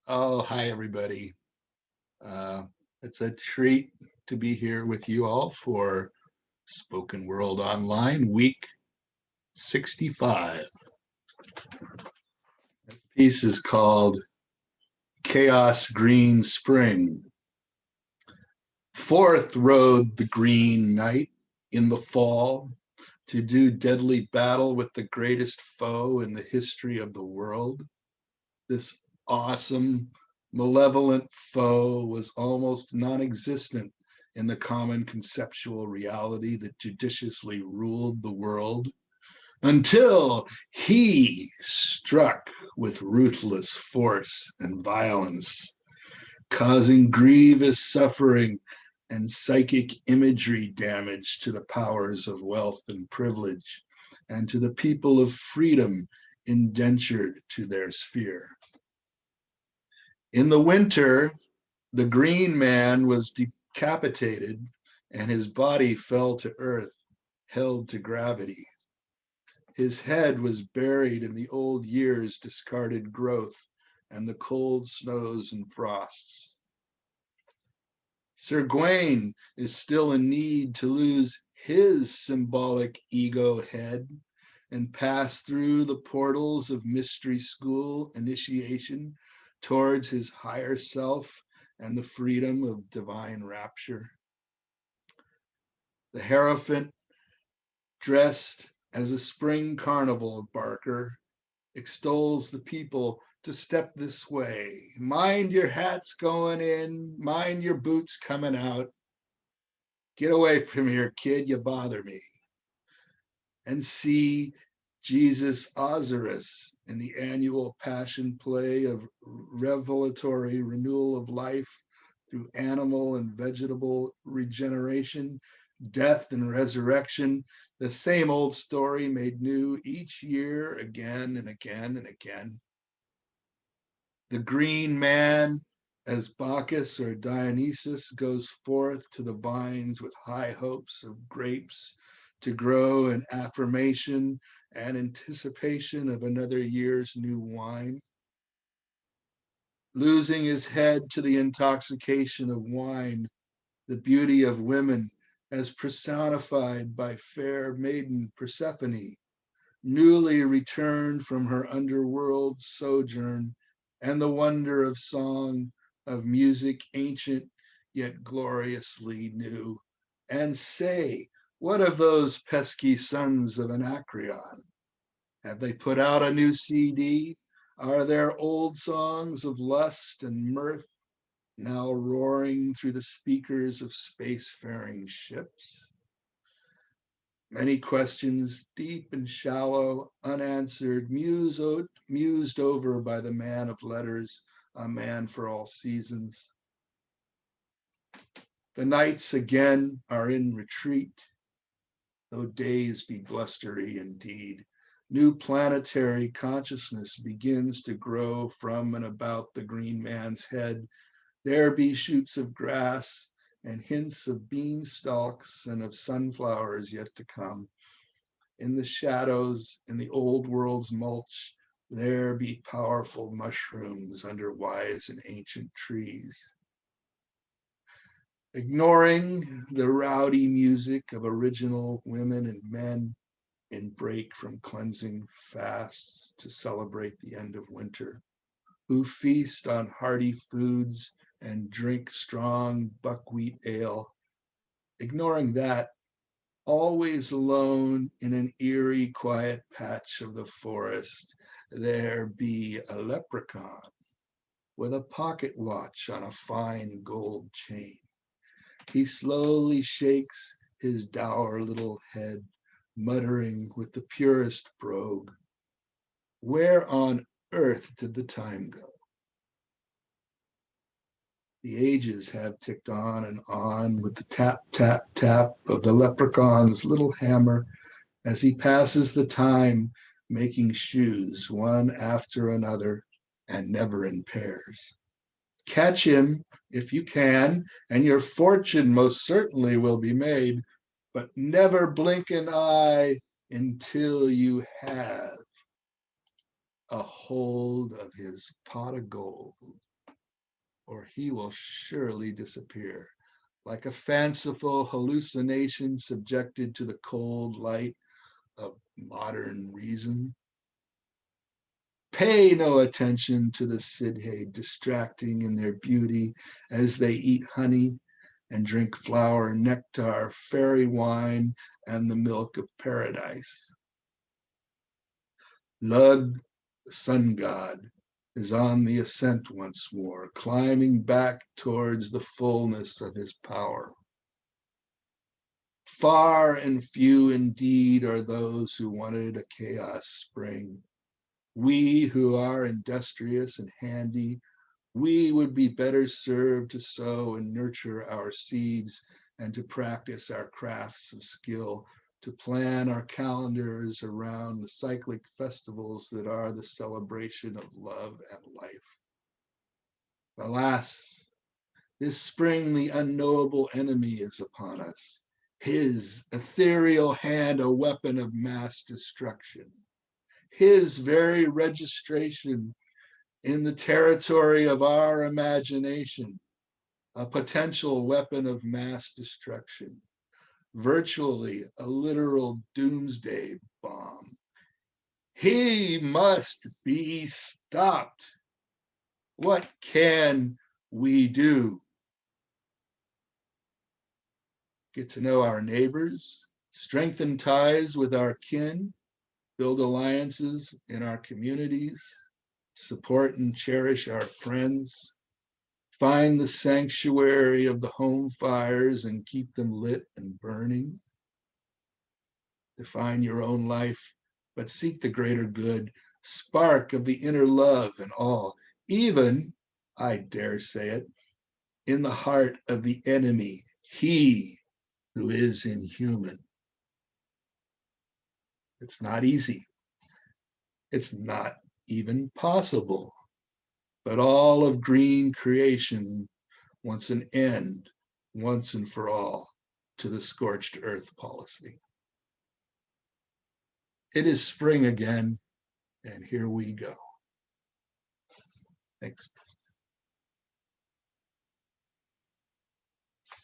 Oh, hi, everybody. Uh, it's a treat to be here with you all for Spoken World Online, week 65. This piece is called Chaos Green Spring. Forth rode the Green Knight in the fall to do deadly battle with the greatest foe in the history of the world. This awesome, malevolent foe was almost non existent in the common conceptual reality that judiciously ruled the world until he struck with ruthless force and violence, causing grievous suffering and psychic imagery damage to the powers of wealth and privilege and to the people of freedom indentured to their sphere. In the winter, the Green Man was decapitated and his body fell to earth, held to gravity. His head was buried in the old year's discarded growth and the cold snows and frosts. Sir Gawain is still in need to lose his symbolic ego head and pass through the portals of mystery school initiation towards his higher self and the freedom of divine rapture. The Hierophant, dressed as a spring carnival of Barker, extols the people to step this way. Mind your hats going in, mind your boots coming out. Get away from here, kid, you bother me. And see Jesus Osiris in the annual passion play of revelatory renewal of life through animal and vegetable regeneration, death and resurrection, the same old story made new each year again and again and again. The Green Man, as Bacchus or Dionysus, goes forth to the vines with high hopes of grapes to grow in affirmation and anticipation of another year's new wine. Losing his head to the intoxication of wine, the beauty of women as personified by fair maiden Persephone, newly returned from her underworld sojourn, and the wonder of song, of music ancient yet gloriously new. And say, what of those pesky sons of Anacreon? Have they put out a new CD? Are there old songs of lust and mirth now roaring through the speakers of spacefaring ships? Many questions, deep and shallow, unanswered, mused over by the man of letters, a man for all seasons. The nights again are in retreat, though days be blustery indeed. New planetary consciousness begins to grow from and about the Green Man's head. There be shoots of grass and hints of beanstalks and of sunflowers yet to come. In the shadows, in the old world's mulch, there be powerful mushrooms under wise and ancient trees. Ignoring the rowdy music of original women and men in break from cleansing fasts to celebrate the end of winter, who feast on hearty foods and drink strong buckwheat ale. Ignoring that, always alone in an eerie, quiet patch of the forest, there be a leprechaun with a pocket watch on a fine gold chain. He slowly shakes his dour little head, muttering with the purest brogue, where on earth did the time go? The ages have ticked on and on with the tap, tap, tap of the leprechaun's little hammer as he passes the time making shoes one after another and never in pairs. Catch him if you can, and your fortune most certainly will be made, but never blink an eye until you have. a hold of his pot of gold, or he will surely disappear, like a fanciful hallucination subjected to the cold light of modern reason. Pay no attention to the Sidhe distracting in their beauty as they eat honey and drink flower, nectar, fairy wine, and the milk of paradise. Lud, the sun god, is on the ascent once more, climbing back towards the fullness of his power. Far and few indeed are those who wanted a chaos spring. We who are industrious and handy, we would be better served to sow and nurture our seeds and to practice our crafts of skill, to plan our calendars around the cyclic festivals that are the celebration of love and life. Alas, this spring the unknowable enemy is upon us, his ethereal hand a weapon of mass destruction, his very registration in the territory of our imagination, a potential weapon of mass destruction, virtually a literal doomsday bomb. He must be stopped. What can we do? Get to know our neighbors, strengthen ties with our kin, build alliances in our communities, support and cherish our friends, find the sanctuary of the home fires and keep them lit and burning. Define your own life, but seek the greater good, spark of the inner love and all, even, I dare say it, in the heart of the enemy, he who is inhuman. It's not easy. It's not even possible. But all of green creation wants an end, once and for all, to the scorched earth policy. It is spring again, and here we go. Thanks.